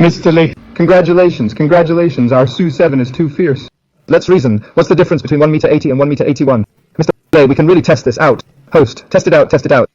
Mr. Lee, congratulations, our Su7 is too fierce. Let's reason. What's the difference between 1 meter 80 and 1 meter 81? Mr. Lee, we can really test this out. Host, test it out, test it out.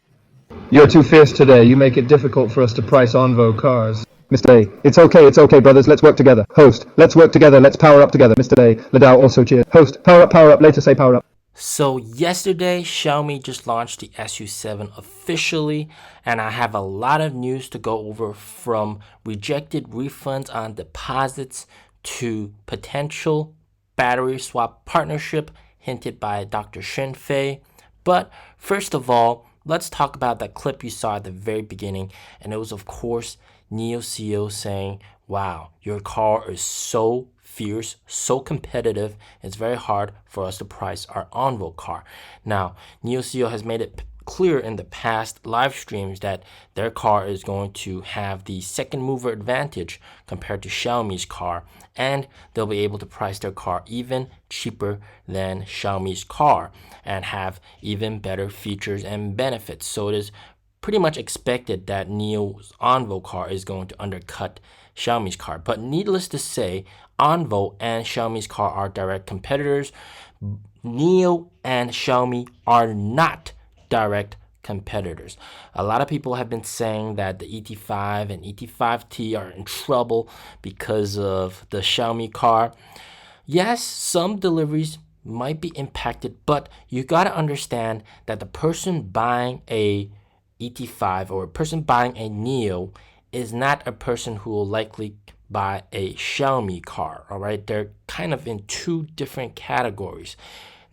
You're too fierce today. You make it difficult for us to price ONVO cars. Mr. Lee, it's okay, brothers. Let's work together. Host, let's work together. Let's power up together. Mr. Lee, Ladao also cheer. Host, power up. Later say power up. So yesterday, Xiaomi just launched the SU7 officially, and I have a lot of news to go over, from rejected refunds on deposits to potential battery swap partnership hinted by Dr. Shinfei. But first of all, let's talk about that clip you saw at the very beginning, and it was of course NIO CEO saying, wow, your car is so fierce, so competitive, it's very hard for us to price our ONVO car. Now, NIO CEO has made it clear in the past live streams that their car is going to have the second mover advantage compared to Xiaomi's car, and they'll be able to price their car even cheaper than Xiaomi's car and have even better features and benefits. So it is pretty much expected that NIO's ONVO car is going to undercut Xiaomi's car. But needless to say, ONVO and Xiaomi's car are direct competitors. NIO and Xiaomi are not direct competitors. A lot of people have been saying that the ET5 and ET5T are in trouble because of the Xiaomi car. Yes, some deliveries might be impacted, but you got to understand that the person buying a ET5 or a person buying a NIO is not a person who will likely buy a Xiaomi car. All right, they're kind of in two different categories.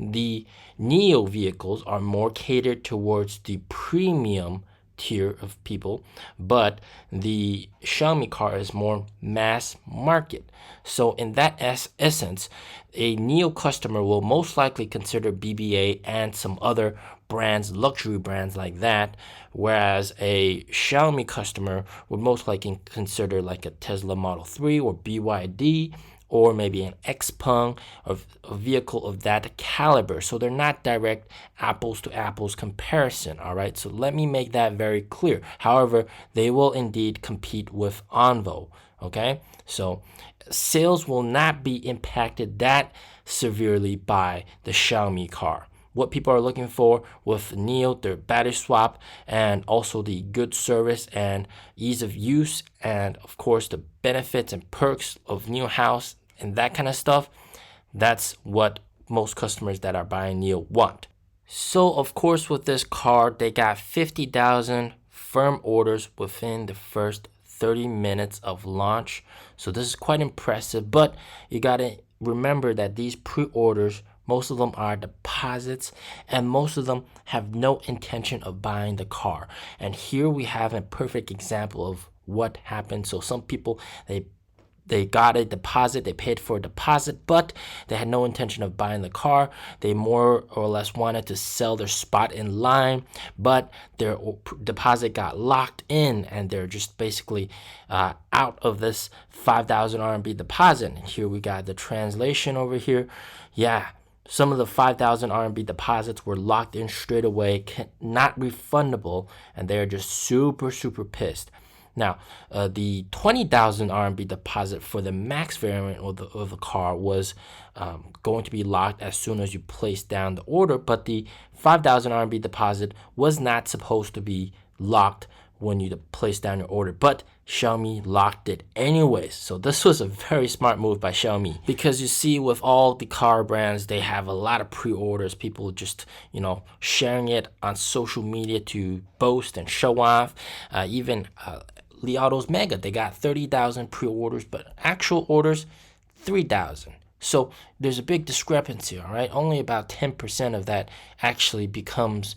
The NIO vehicles are more catered towards the premium tier of people, but the Xiaomi car is more mass market. So in that essence, a NIO customer will most likely consider BBA and some other brands, luxury brands like that, whereas a Xiaomi customer would most likely consider like a Tesla Model 3 or BYD, or maybe an Xpeng, or a vehicle of that caliber. So they're not direct apples to apples comparison, all right? So let me make that very clear. However, they will indeed compete with ONVO, okay? So sales will not be impacted that severely by the Xiaomi car. What people are looking for with NIO, their battery swap, and also the good service and ease of use, and of course the benefits and perks of NIO House and that kind of stuff, that's what most customers that are buying NIO want. So of course with this car, they got 50,000 firm orders within the first 30 minutes of launch. So this is quite impressive, but you got to remember that these pre-orders, most of them are deposits, and most of them have no intention of buying the car. And here we have a perfect example of what happened. So some people, they got a deposit, they paid for a deposit, but they had no intention of buying the car. They more or less wanted to sell their spot in line, but their deposit got locked in, and they're just basically out of this 5,000 RMB deposit. And here we got the translation over here. Yeah, some of the 5,000 RMB deposits were locked in straight away, not refundable, and they're just super pissed. Now, the 20,000 RMB deposit for the max variant of the car was going to be locked as soon as you place down the order, but the 5,000 RMB deposit was not supposed to be locked when you place down your order, but Xiaomi locked it anyways. So this was a very smart move by Xiaomi, because you see with all the car brands, they have a lot of pre-orders, people just, sharing it on social media to boast and show off. Even Li Auto's Mega, they got 30,000 pre-orders, but actual orders 3,000. So there's a big discrepancy, all right? Only about 10% of that actually becomes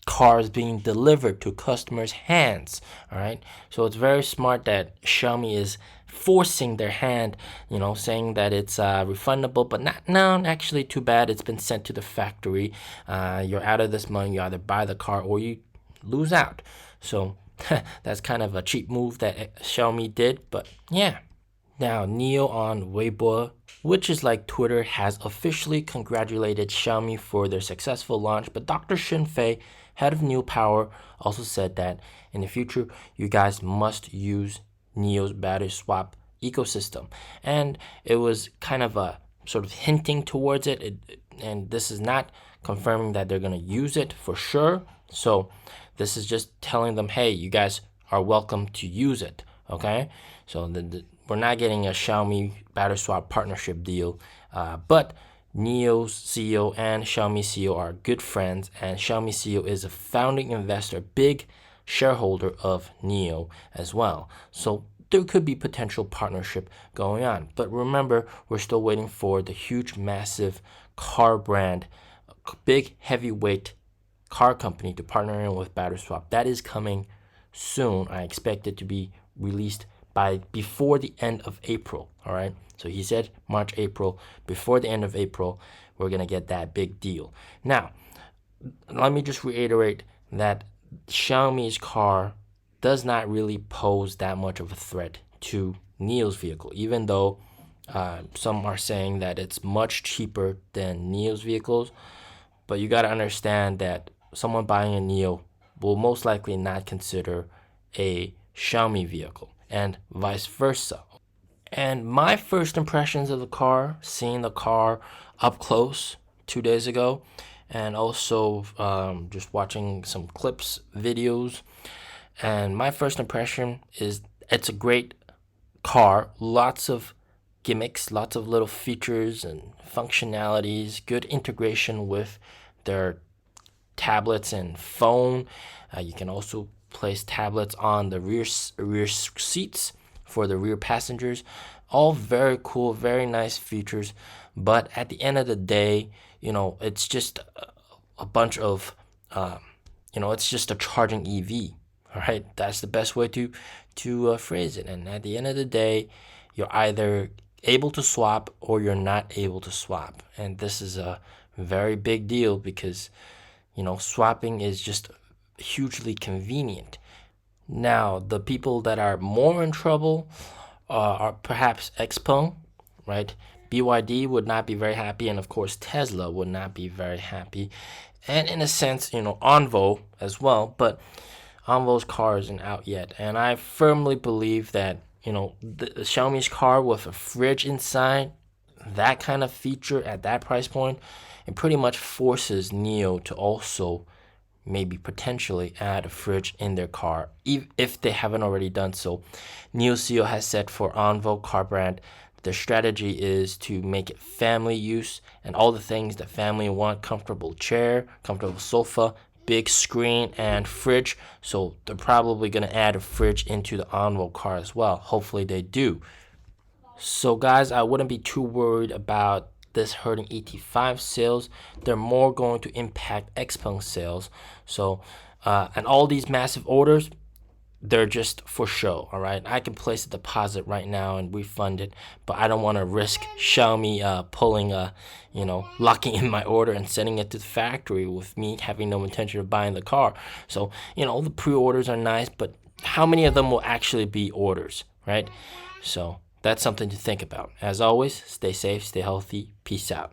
cars being delivered to customers' hands, all right? So it's very smart that Xiaomi is forcing their hand, saying that it's refundable, but actually too bad, it's been sent to the factory. You're out of this money, you either buy the car or you lose out. So that's kind of a cheap move that Xiaomi did, but yeah. Now, NIO on Weibo, which is like Twitter, has officially congratulated Xiaomi for their successful launch, but Dr. Shinfei, head of NIO Power, also said that in the future, you guys must use NIO's battery swap ecosystem. And it was kind of a sort of hinting towards it, and this is not confirming that they're going to use it for sure. So this is just telling them, hey, you guys are welcome to use it. Okay, so we're not getting a Xiaomi battery swap partnership deal, but NIO's CEO and Xiaomi CEO are good friends, and Xiaomi CEO is a founding investor, big shareholder of NIO as well. So there could be potential partnership going on. But remember, we're still waiting for the huge, massive car brand, big heavyweight car company to partner in with battery swap. That is coming soon. I expect it to be released before the end of April. All right. So he said March, April. Before the end of April, we're going to get that big deal. Now, let me just reiterate that Xiaomi's car does not really pose that much of a threat to NIO's vehicle, even though some are saying that it's much cheaper than NIO's vehicles. But you got to understand that someone buying a NIO will most likely not consider a Xiaomi vehicle, and vice versa. And my first impressions of the car, seeing the car up close 2 days ago, and also just watching some clips, videos, and my first impression is it's a great car, lots of gimmicks, lots of little features and functionalities, good integration with their tablets and phone. You can also place tablets on the rear seats for the rear passengers. All very cool, very nice features. But at the end of the day, it's just a bunch of, it's just a charging EV. All right, that's the best way to phrase it. And at the end of the day, you're either able to swap or you're not able to swap. And this is a very big deal because, swapping is just hugely convenient. Now, the people that are more in trouble are perhaps Xpeng, right? BYD would not be very happy, and of course Tesla would not be very happy, and in a sense, ONVO as well. But ONVO's car isn't out yet, and I firmly believe that the Xiaomi's car with a fridge inside, that kind of feature at that price point, it pretty much forces NIO to also maybe potentially add a fridge in their car if they haven't already done so. NIO CEO has said for ONVO car brand, their strategy is to make it family use and all the things that family want: comfortable chair, comfortable sofa, big screen, and fridge. So they're probably going to add a fridge into the ONVO car as well. Hopefully they do. So guys, I wouldn't be too worried about this hurting ET5 sales. They're more going to impact Xpeng sales. So and all these massive orders, they're just for show. All right, I can place a deposit right now and refund it, but I don't want to risk Xiaomi pulling locking in my order and sending it to the factory with me having no intention of buying the car. So the pre-orders are nice, but how many of them will actually be orders, right? So that's something to think about. As always, stay safe, stay healthy. Peace out.